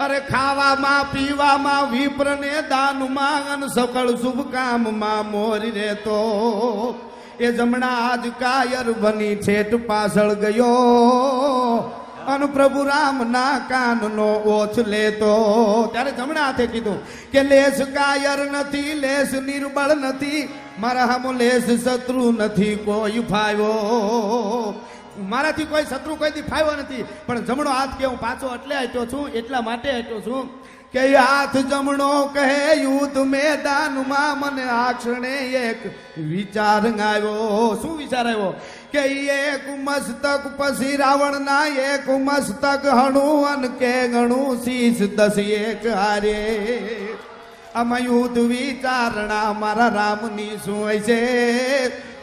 અરે ખાવામાં પીવામાં વિપ્રને દાનમાં અને સકળ શુભ કામમાં મોરી રહેતો એ જમણા આજ કાયર બની છેટ પાછળ ગયો અને પ્રભુ રામ ના કાનનો ઓછ લેતો ત્યારે જમણા હાથે કીધું કે લેસ કાયર નથી લેસ નિર્બળ નથી મારા હામો લેસ શત્રુ નથી કોઈ ફાવ્યો મારાથી કોઈ શત્રુ કોઈથી ફાવ્યો નથી પણ જમણો હાથ કે હું પાછો એટલે હટ્યો છું એટલા માટે હટ્યો છું કે હાથ જમણો કહે યુદ્ધ મેદાનમાં મને આ ક્ષણે એક વિચાર આવ્યો શું વિચાર આવ્યો કે એક મસ્તક પછી રાવણના એક મસ્તક હણું અન કે ગણું શીશ 10 એક હારે આમાં યુદ્ધ વિચારણા મારા રામની શું હોય છે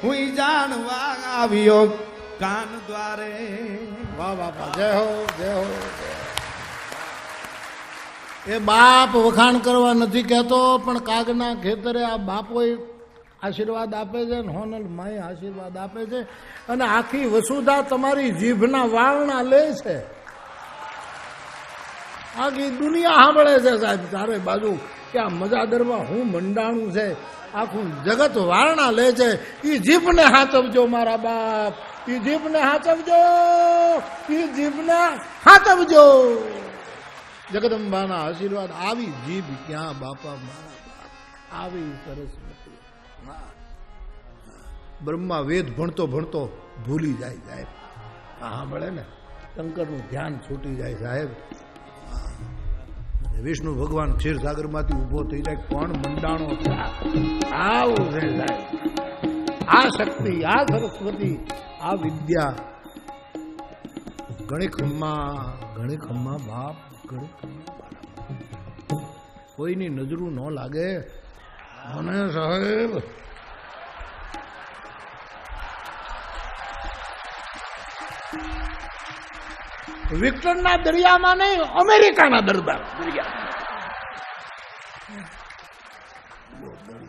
હું જાણવા આવ્યો કાન દ્વારે વાહ વાહ વાહ જય હો જય હો એ બાપ વખાણ કરવા નથી કહેતો પણ કાગના ખેતરે આ બાપોય આશીર્વાદ આપે છે ને હોનલ માય આશીર્વાદ આપે છે અને આખી વસુધા તમારી જીભના વાળના લે છે આખી દુનિયા સાંભળે છે સાહેબ ચારે બાજુ કે આ મજાદરમાં હું મંડાણું છે આખું જગત વાળના લે છે એ જીભને હાચવજો મારા બાપ એ જીભને હાચવજો એ જીભને હાચવજો જગદંબાના આશીર્વાદ આવી જીભ ક્યાં બાપા મારા બાપ આવી સરસ્વતી બ્રહ્મા વેદ ભણતો ભણતો ભૂલી જાય સાહેબ હા મળે ને શંકરનું ધ્યાન છૂટી જાય સાહેબ વિષ્ણુ ભગવાન ક્ષીરસાગરમાંથી ઊભો થઈ જાય કોણ મંડાણો છે આવું છે સાહેબ આ શક્તિ આ સરસ્વતી આ વિદ્યા ઘણી ખમ્મા બાપ કોઈની નજરું ન લાગે મને સાહેબ વિક્ટરના દરિયામાં નહીં અમેરિકાના દરિયામાં